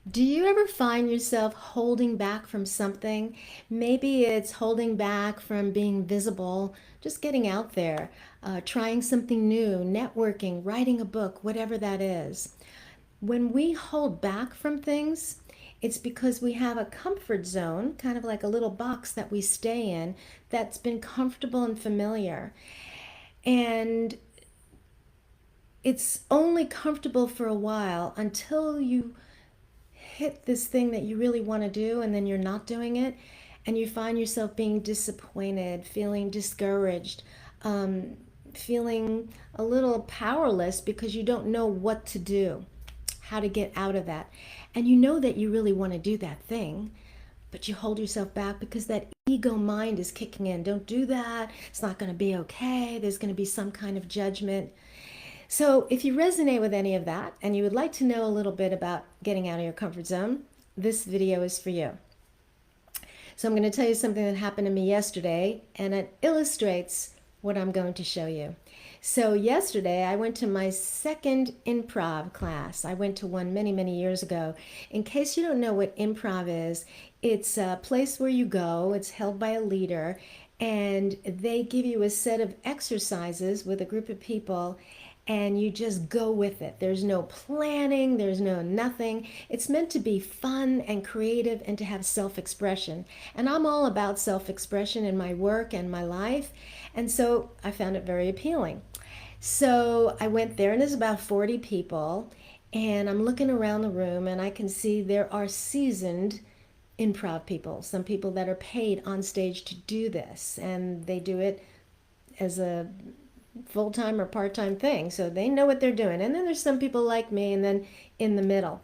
Do you ever find yourself holding back from something? Maybe it's holding back from being visible, just getting out there, trying something new, networking, writing a book, whatever that is. When we hold back from things, it's because we have a comfort zone, kind of like a little box that we stay in that's been comfortable and familiar. And it's only comfortable for a while until you hit this thing that you really want to do and then you're not doing it and you find yourself being disappointed, feeling discouraged, um, feeling a little powerless because you don't know what to do, how to get out of that. And you know that you really want to do that thing, but you hold yourself back because that ego mind is kicking in. Don't do that. It's not going to be okay. There's going to be some kind of judgment. So, if you resonate with any of that and you would like to know a little bit about getting out of your comfort zone, this video is for you. So, I'm going to tell you something that happened to me yesterday, and it illustrates what I'm going to show you. So, yesterday I went to my second improv class. I went to one many, many years ago. In case you don't know what improv is, it's a place where you go, it's held by a leader, and they give you a set of exercises with a group of people and you just go with it. There's no planning, there's no nothing. It's meant to be fun and creative and to have self expression. And I'm all about self expression in my work and my life. And so I found it very appealing. So I went there, and there's about 40 people. And I'm looking around the room, and I can see there are seasoned improv people, some people that are paid on stage to do this. And they do it as a full-time or part-time thing, so they know what they're doing. And then there's some people like me, and then in the middle.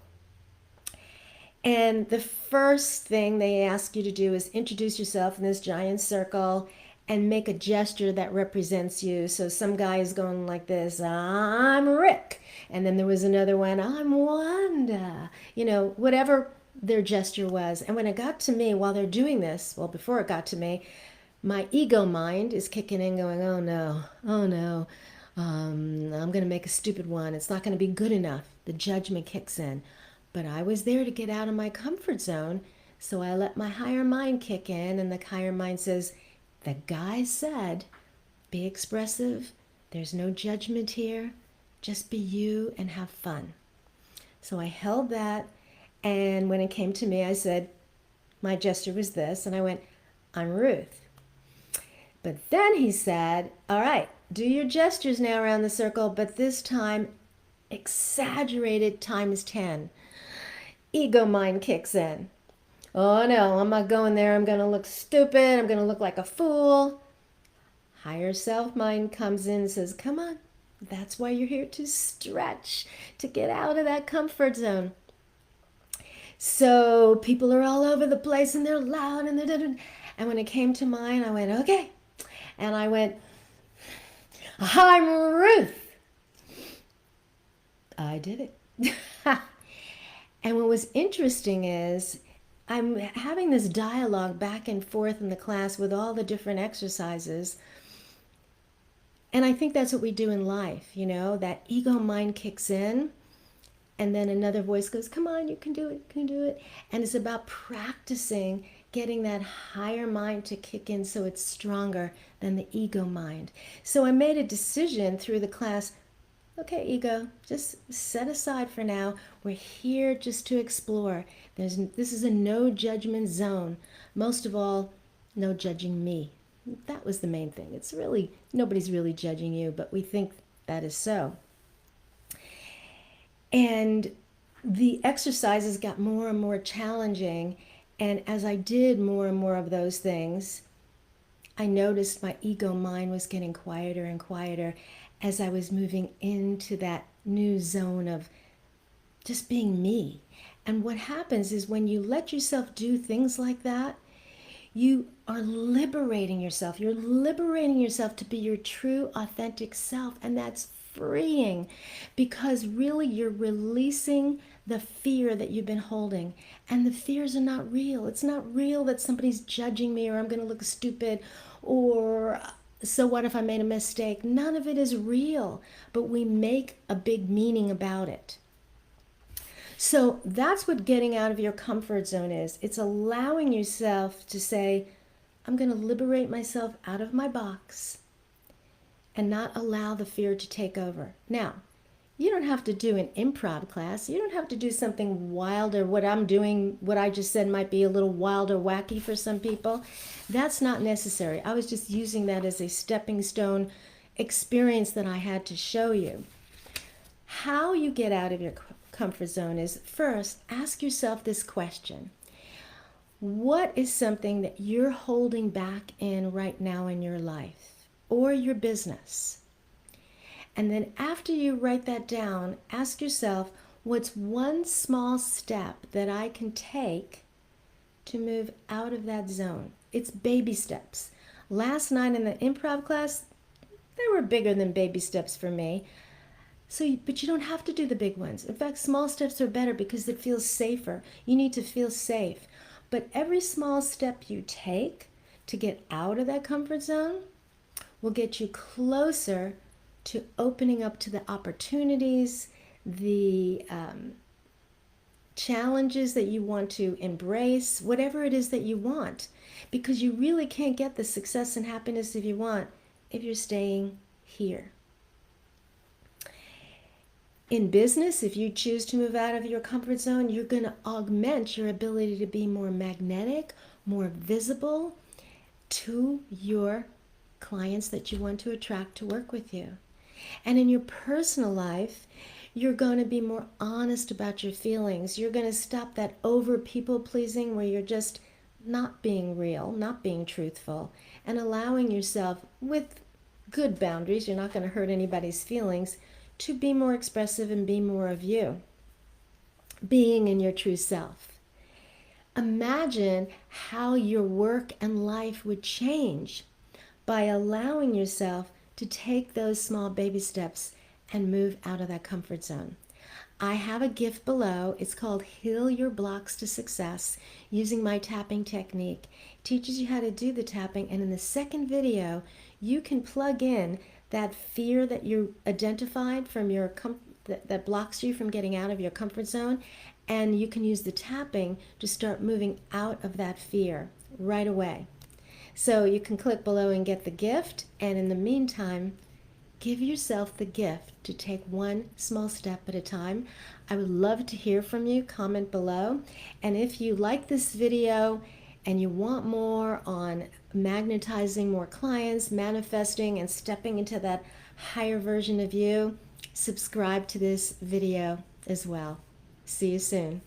And the first thing they ask you to do is introduce yourself in this giant circle and make a gesture that represents you. So some guy is going like this, I'm Rick. And then there was another one, I'm Wanda. Whatever their gesture was. And when it got to me, while they're doing this, well, before it got to me, my ego mind is kicking in, going, oh no, oh no, I'm going to make a stupid one. It's not going to be good enough. The judgment kicks in. But I was there to get out of my comfort zone, so I let my higher mind kick in, and the higher mind says, the guy said, be expressive. There's no judgment here. Just be you and have fun. So I held that, and when it came to me, I said, my gesture was this, and I went, I'm Ruth. But then he said, all right, do your gestures now around the circle, but this time exaggerated times 10. Ego mind kicks in. Oh no, I'm not going there. I'm going to look stupid. I'm going to look like a fool. Higher self mind comes in and says, come on. That's why you're here, to stretch, to get out of that comfort zone. So people are all over the place and they're loud and when it came to mine, I went, okay. And I went, I'm Ruth. I did it. And what was interesting is I'm having this dialogue back and forth in the class with all the different exercises. And I think that's what we do in life, that ego mind kicks in. And then another voice goes, come on, you can do it, you can do it. And it's about practicing getting that higher mind to kick in so it's stronger than the ego mind. So I made a decision through the class, okay, ego, just set aside for now. We're here just to explore. This is a no judgment zone. Most of all, no judging me. That was the main thing. It's really, nobody's really judging you, but we think that is so. And the exercises got more and more challenging. And as I did more and more of those things, I noticed my ego mind was getting quieter and quieter as I was moving into that new zone of just being me. And what happens is when you let yourself do things like that, you are liberating yourself. You're liberating yourself to be your true, authentic self. And that's freeing because really you're releasing the fear that you've been holding. And the fears are not real. It's not real that somebody's judging me or I'm going to look stupid or so what if I made a mistake? None of it is real, but we make a big meaning about it. So that's what getting out of your comfort zone is. It's allowing yourself to say, I'm going to liberate myself out of my box and not allow the fear to take over. Now, you don't have to do an improv class. You don't have to do something wild, or what I'm doing, what I just said might be a little wild or wacky for some people. That's not necessary. I was just using that as a stepping stone experience that I had to show you. How you get out of your comfort zone is, first, ask yourself this question. What is something that you're holding back in right now in your life or your business? And then after you write that down, ask yourself, what's one small step that I can take to move out of that zone? It's baby steps. Last night in the improv class, they were bigger than baby steps for me. But you don't have to do the big ones. In fact, small steps are better because it feels safer. You need to feel safe. But every small step you take to get out of that comfort zone will get you closer to opening up to the opportunities, the challenges that you want to embrace, whatever it is that you want. Because you really can't get the success and happiness if you want if you're staying here. In business, if you choose to move out of your comfort zone, you're going to augment your ability to be more magnetic, more visible to your clients that you want to attract to work with you. And in your personal life, you're going to be more honest about your feelings. You're going to stop that over people pleasing where you're just not being real, not being truthful, and allowing yourself, with good boundaries, you're not going to hurt anybody's feelings, to be more expressive and be more of you, being in your true self. Imagine how your work and life would change by allowing yourself to take those small baby steps and move out of that comfort zone. I have a gift below. It's called Heal Your Blocks to Success, using my tapping technique. It teaches you how to do the tapping, and in the second video, you can plug in that fear that you identified from your that blocks you from getting out of your comfort zone, and you can use the tapping to start moving out of that fear right away. So you can click below and get the gift, and in the meantime, give yourself the gift to take one small step at a time. I would love to hear from you. Comment below. And if you like this video and you want more on magnetizing more clients, manifesting, and stepping into that higher version of you, subscribe to this video as well. See you soon.